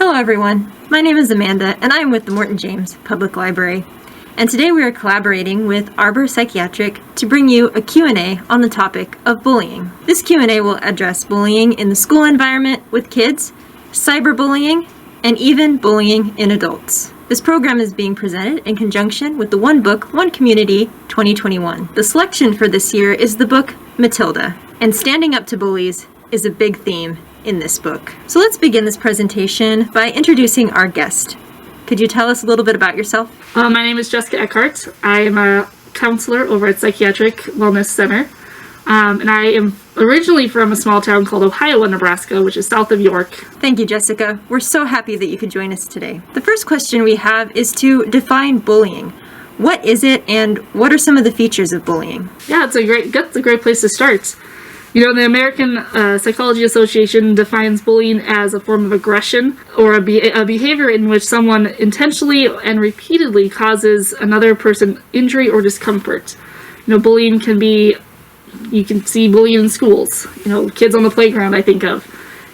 Hello everyone, my name is Amanda and I am with the Morton-James Public Library. And today we are collaborating with Arbor Psychiatric to bring you a Q&A on the topic of bullying. This Q&A will address bullying in the school environment with kids, cyberbullying, and even bullying in adults. This program is being presented in conjunction with the One Book, One Community 2021. The selection for this year is the book Matilda, and standing up to bullies is a big theme in this book. So let's begin this presentation by introducing our guest. Could you tell us a little bit about yourself? My name is Jessica Eckhart. I am a counselor over at Psychiatric Wellness Center. And I am originally from a small town called Ohio, Nebraska, which is south of York. Thank you, Jessica. We're so happy that you could join us today. The first question we have is to define bullying. What is it, and what are some of the features of bullying? Yeah, that's a great place to start. You know, the American Psychology Association defines bullying as a form of aggression or a behavior in which someone intentionally and repeatedly causes another person injury or discomfort. You know, bullying can be, you can see bullying in schools, you know, kids on the playground I think of.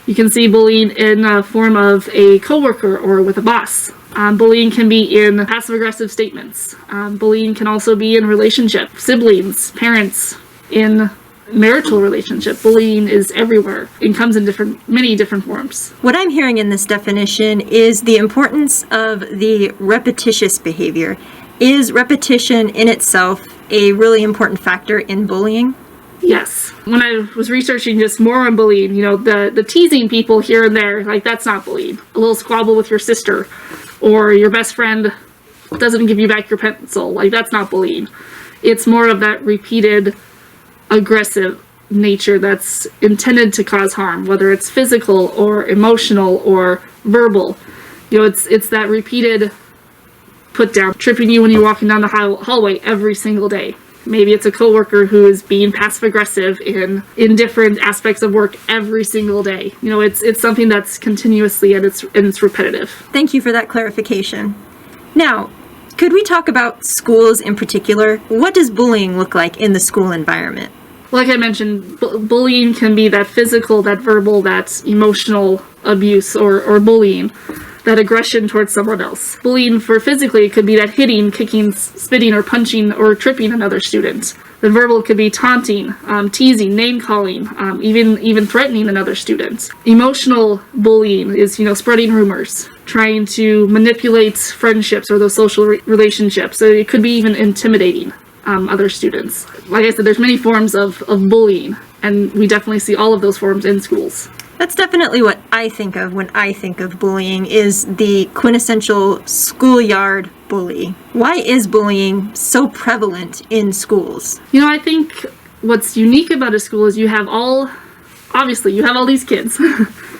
You can see bullying in a form of a coworker or with a boss. Bullying can be in passive-aggressive statements. Bullying can also be in relationships, siblings, parents, in marital relationship. Bullying is everywhere. It comes in many different forms. What I'm hearing in this definition is the importance of the repetitious behavior. Is repetition in itself a really important factor in bullying? Yes. When I was researching just more on bullying, you know, the teasing people here and there, like, that's not bullying. A little squabble with your sister, or your best friend doesn't give you back your pencil, like, that's not bullying. It's more of that repeated aggressive nature that's intended to cause harm, whether it's physical or emotional or verbal. You know, it's that repeated put down, tripping you when you're walking down the hallway every single day. Maybe it's a coworker who is being passive-aggressive in different aspects of work every single day. You know, it's something that's continuously and it's repetitive. Thank you for that clarification. Now, could we talk about schools in particular? What does bullying look like in the school environment? Like I mentioned, bullying can be that physical, that verbal, that emotional abuse or bullying, that aggression towards someone else. Bullying for physically could be that hitting, kicking, spitting, or punching, or tripping another student. The verbal could be taunting, teasing, name-calling, even threatening another student. Emotional bullying is, you know, spreading rumors, trying to manipulate friendships or those social relationships. So it could be even intimidating other students. Like I said, there's many forms of bullying, and we definitely see all of those forms in schools. That's definitely what I think of when I think of bullying, is the quintessential schoolyard bully. Why is bullying so prevalent in schools? You know, I think what's unique about a school is you have all these kids.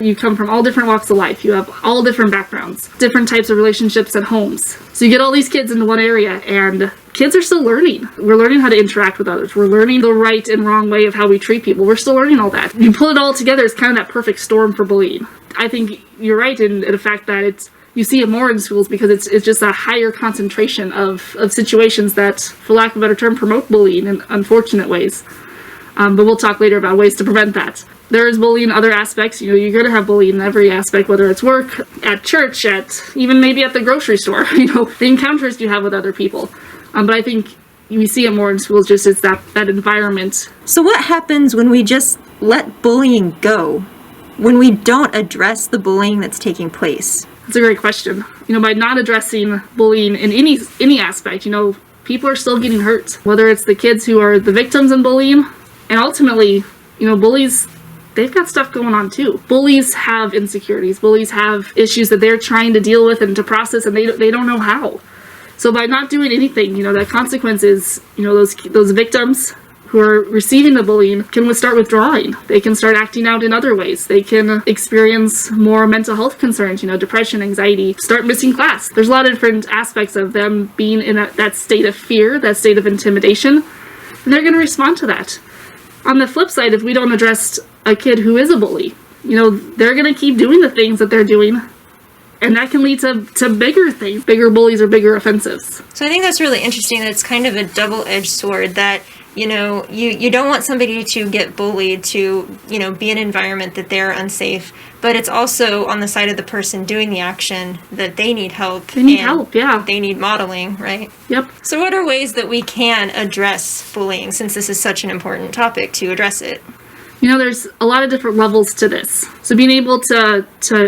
You come from all different walks of life. You have all different backgrounds, different types of relationships and homes. So you get all these kids into one area, and kids are still learning. We're learning how to interact with others. We're learning the right and wrong way of how we treat people. We're still learning all that. You pull it all together, it's kind of that perfect storm for bullying. I think you're right in the fact that you see it more in schools because it's just a higher concentration of situations that, for lack of a better term, promote bullying in unfortunate ways. But we'll talk later about ways to prevent that. There is bullying in other aspects. You know, you're going to have bullying in every aspect, whether it's work, at church, even maybe at the grocery store, you know, the encounters you have with other people. But I think we see it more in schools, just as that environment. So what happens when we just let bullying go? When we don't address the bullying that's taking place? That's a great question. You know, by not addressing bullying in any aspect, you know, people are still getting hurt. Whether it's the kids who are the victims in bullying, and ultimately, you know, bullies, they've got stuff going on too. Bullies have insecurities. Bullies have issues that they're trying to deal with and to process, and they don't know how. So by not doing anything, you know, that consequence is, you know, those victims who are receiving the bullying can start withdrawing. They can start acting out in other ways. They can experience more mental health concerns, you know, depression, anxiety, start missing class. There's a lot of different aspects of them being in that state of fear, that state of intimidation, and they're going to respond to that. On the flip side, if we don't address a kid who is a bully, you know, they're going to keep doing the things that they're doing, and that can lead to bigger things, bigger bullies or bigger offensives. So I think that's really interesting that it's kind of a double-edged sword, that You don't want somebody to get bullied, to, be in an environment that they're unsafe, but it's also on the side of the person doing the action that they need help. They need help, yeah. They need modeling, right? Yep. So what are ways that we can address bullying, since this is such an important topic to address it? There's a lot of different levels to this. So being able to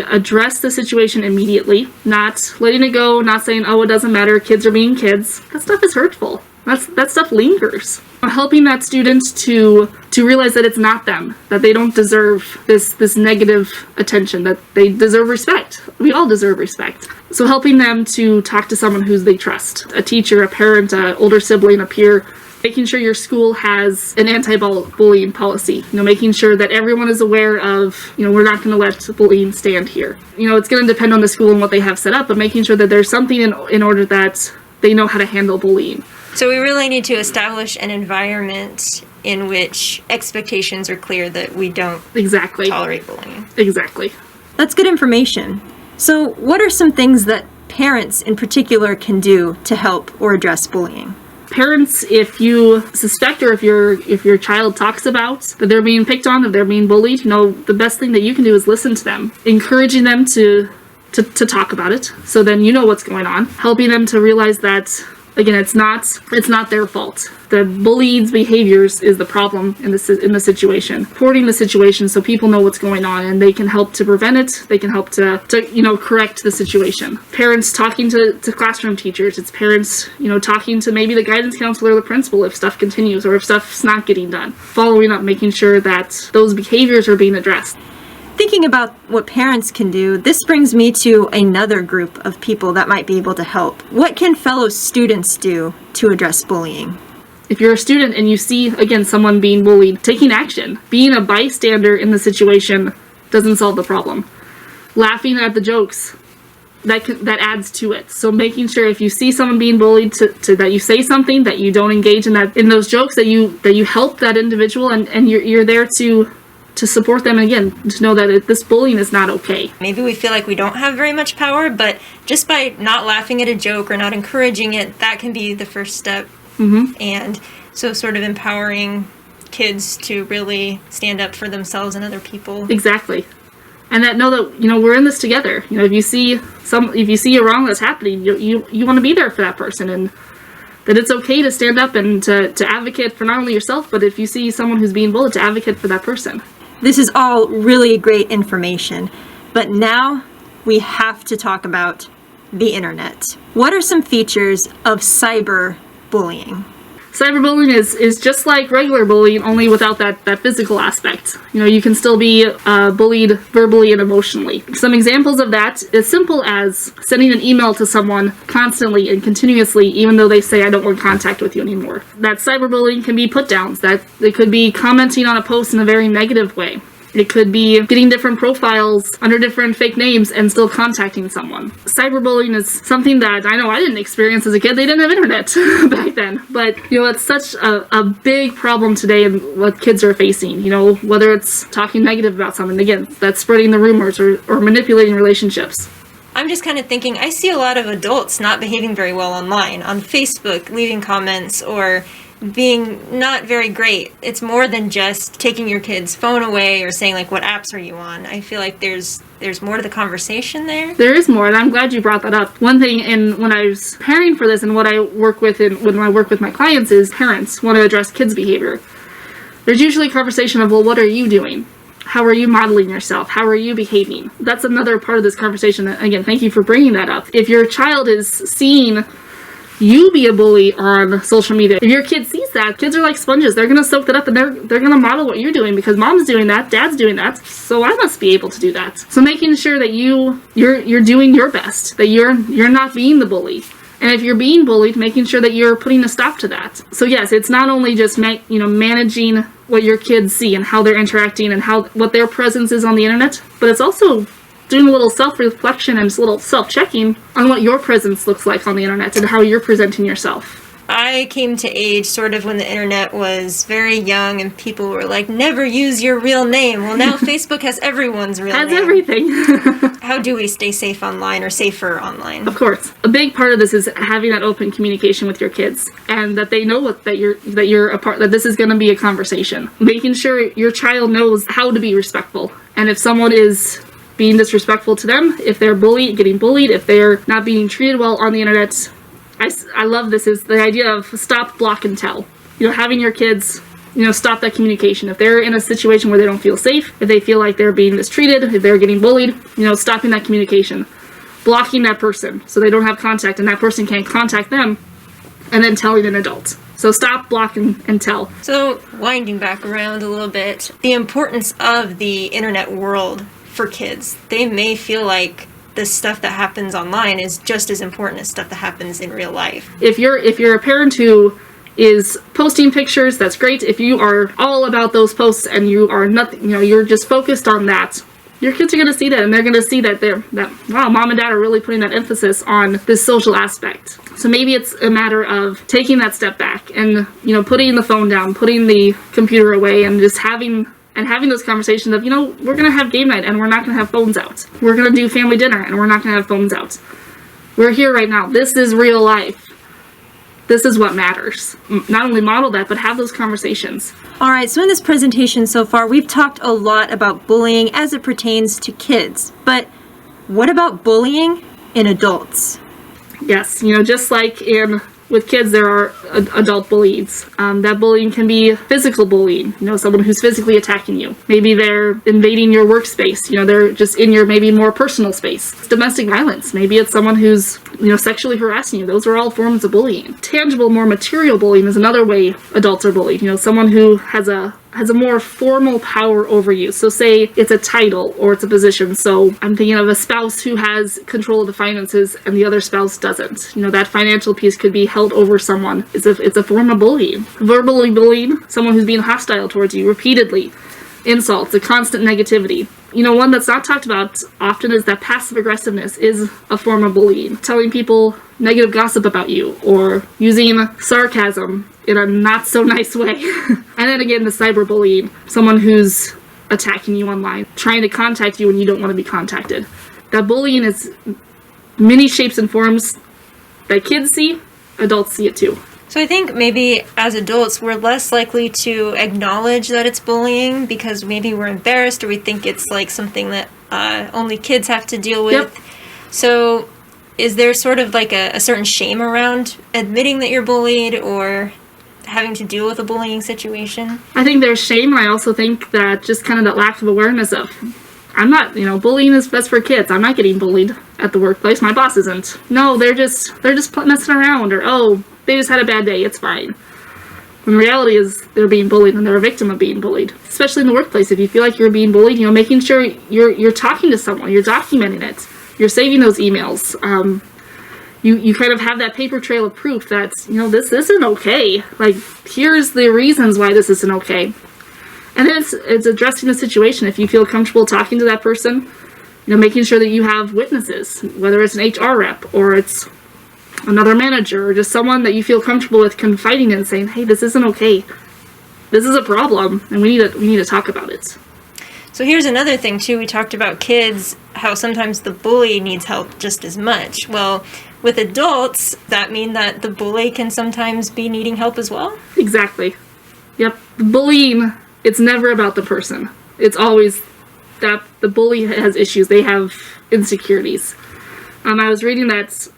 address the situation immediately, not letting it go, not saying, oh, it doesn't matter, kids are being kids. That stuff is hurtful. That stuff lingers. Helping that student to realize that it's not them, that they don't deserve this negative attention, that they deserve respect. We all deserve respect. So helping them to talk to someone who they trust, a teacher, a parent, an older sibling, a peer, making sure your school has an anti-bullying policy, making sure that everyone is aware of, we're not going to let bullying stand here. It's going to depend on the school and what they have set up, but making sure that there's something in order that they know how to handle bullying. So we really need to establish an environment in which expectations are clear that we don't tolerate bullying. Exactly. That's good information. So what are some things that parents in particular can do to help or address bullying? Parents, if you suspect or if your child talks about that they're being picked on, that they're being bullied, the best thing that you can do is listen to them, encouraging them to talk about it, so then you know what's going on, helping them to realize that, again, it's not their fault. The bullied's behaviors is the problem in the situation. Reporting the situation so people know what's going on and they can help to prevent it. They can help to correct the situation. Parents talking to classroom teachers. It's parents, talking to maybe the guidance counselor or the principal if stuff continues or if stuff's not getting done. Following up, making sure that those behaviors are being addressed. Thinking about what parents can do, this brings me to another group of people that might be able to help. What can fellow students do to address bullying? If you're a student and you see, again, someone being bullied, taking action, being a bystander in the situation doesn't solve the problem. Laughing at the jokes, that adds to it. So making sure if you see someone being bullied to that you say something, that you don't engage in those jokes, that you help that individual and you're there to support them, and again, to know that this bullying is not okay. Maybe we feel like we don't have very much power, but just by not laughing at a joke or not encouraging it, that can be the first step. Mm-hmm. And so sort of empowering kids to really stand up for themselves and other people. Exactly. And that know that, we're in this together. If you see a wrong that's happening, you want to be there for that person, and that it's okay to stand up and to advocate for not only yourself, but if you see someone who's being bullied, to advocate for that person. This is all really great information, but now we have to talk about the internet. What are some features of cyberbullying? Cyberbullying is just like regular bullying, only without that physical aspect. You can still be bullied verbally and emotionally. Some examples of that is simple as sending an email to someone constantly and continuously, even though they say, I don't want contact with you anymore. That cyberbullying can be put downs. That it could be commenting on a post in a very negative way. It could be getting different profiles under different fake names and still contacting someone. Cyberbullying is something that I know I didn't experience as a kid. They didn't have internet back then. But, it's such a big problem today in what kids are facing. Whether it's talking negative about someone, again, that's spreading the rumors or manipulating relationships. I'm just kind of thinking, I see a lot of adults not behaving very well online, on Facebook, leaving comments, or being not very great. It's more than just taking your kid's phone away or saying, what apps are you on? I feel like there's more to the conversation there. There is more, and I'm glad you brought that up. One thing, when I was preparing for this and what I work with when I work with my clients, is parents want to address kids' behavior. There's usually a conversation of, what are you doing? How are you modeling yourself? How are you behaving? That's another part of this conversation. Again, thank you for bringing that up. If your child is seeing you be a bully on social media, if your kid sees that, kids are like sponges. They're going to soak that up and they're going to model what you're doing, because mom's doing that, dad's doing that, so I must be able to do that. So making sure that you're doing your best, that you're not being the bully. And if you're being bullied, making sure that you're putting a stop to that. So yes, it's not only just managing what your kids see and how they're interacting and what their presence is on the internet, but it's also doing a little self-reflection and just a little self-checking on what your presence looks like on the internet and how you're presenting yourself. I came to age sort of when the internet was very young and people were like, never use your real name. Well, now Facebook has everyone's real name. Has everything. How do we stay safe online or safer online? Of course. A big part of this is having that open communication with your kids, and that they know that you're a part, that this is going to be a conversation. Making sure your child knows how to be respectful. And if someone is being disrespectful to them, if they're getting bullied, if they're not being treated well on the internet, I love this, is the idea of stop, block, and tell. Having your kids, stop that communication. If they're in a situation where they don't feel safe, if they feel like they're being mistreated, if they're getting bullied, stopping that communication. Blocking that person so they don't have contact and that person can't contact them, and then telling an adult. So stop, block, and tell. So winding back around a little bit, the importance of the internet world for kids. They may feel like the stuff that happens online is just as important as stuff that happens in real life. If you're a parent who is posting pictures, that's great. If you are all about those posts and you are nothing, you're just focused on that, your kids are going to see that, and they're going to see that wow, mom and dad are really putting that emphasis on this social aspect. So maybe it's a matter of taking that step back and putting the phone down, putting the computer away, and just having those conversations of, we're going to have game night and we're not going to have phones out. We're going to do family dinner and we're not going to have phones out. We're here right now. This is real life. This is what matters. Not only model that, but have those conversations. All right, so in this presentation so far, we've talked a lot about bullying as it pertains to kids. But what about bullying in adults? Yes, just like with kids, there are adult bullies. That bullying can be physical bullying, someone who's physically attacking you. Maybe they're invading your workspace, they're just in your maybe more personal space. It's domestic violence. Maybe it's someone who's, sexually harassing you. Those are all forms of bullying. Tangible, more material bullying is another way adults are bullied. Someone who has a more formal power over you. So say it's a title or it's a position. So I'm thinking of a spouse who has control of the finances and the other spouse doesn't. That financial piece could be held over someone. It's a form of bullying. Verbally bullying, someone who's being hostile towards you repeatedly. Insults, a constant negativity. One that's not talked about often is that passive aggressiveness is a form of bullying. Telling people negative gossip about you or using sarcasm in a not so nice way. And then again, the cyberbullying, someone who's attacking you online, trying to contact you when you don't want to be contacted. That bullying is many shapes and forms that kids see, adults see it too. So I think maybe as adults, we're less likely to acknowledge that it's bullying because maybe we're embarrassed or we think it's like something that only kids have to deal with. Yep. So is there sort of like a certain shame around admitting that you're bullied or having to deal with a bullying situation? I think there's shame, and I also think that just kind of that lack of awareness of, I'm not, bullying is best for kids. I'm not getting bullied at the workplace. My boss isn't. No, they're just messing around, or, oh, they just had a bad day. It's fine. When the reality is they're being bullied and they're a victim of being bullied. Especially in the workplace. If you feel like you're being bullied, making sure you're talking to someone, you're documenting it, you're saving those emails. You kind of have that paper trail of proof that, this isn't okay. Like, here's the reasons why this isn't okay. And then it's addressing the situation. If you feel comfortable talking to that person, making sure that you have witnesses, whether it's an HR rep or it's another manager or just someone that you feel comfortable with confiding in, saying, hey, this isn't okay. This is a problem, and we need to talk about it. So here's another thing, too. We talked about kids, how sometimes the bully needs help just as much. Well, with adults, that mean that the bully can sometimes be needing help as well? Exactly. Yep. Bullying, it's never about the person. It's always that the bully has issues. They have insecurities. I was reading that,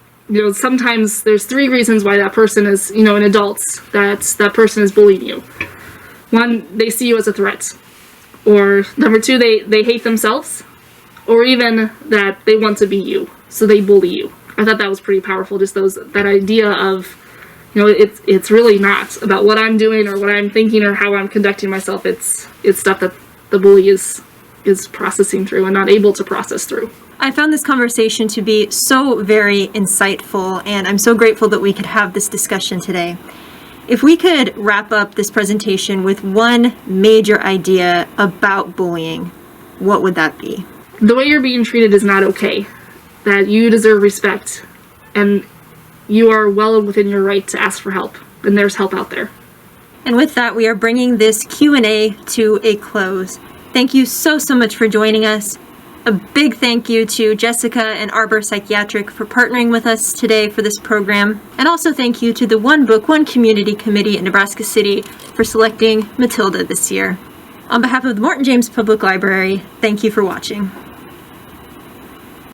sometimes there's 3 reasons why that person is, in adults, that person is bullying you. 1, they see you as a threat. Or number 2, they hate themselves. Or even that they want to be you, so they bully you. I thought that was pretty powerful, just that idea of, it's really not about what I'm doing or what I'm thinking or how I'm conducting myself. It's stuff that the bully is processing through and not able to process through. I found this conversation to be so very insightful, and I'm so grateful that we could have this discussion today. If we could wrap up this presentation with one major idea about bullying, what would that be? The way you're being treated is not okay. That you deserve respect. And you are well within your right to ask for help, and there's help out there. And with that, we are bringing this Q&A to a close. Thank you so much for joining us. A big thank you to Jessica and Arbor Psychiatric for partnering with us today for this program. And also thank you to the One Book, One Community Committee in Nebraska City for selecting Matilda this year. On behalf of the Morton-James Public Library, thank you for watching.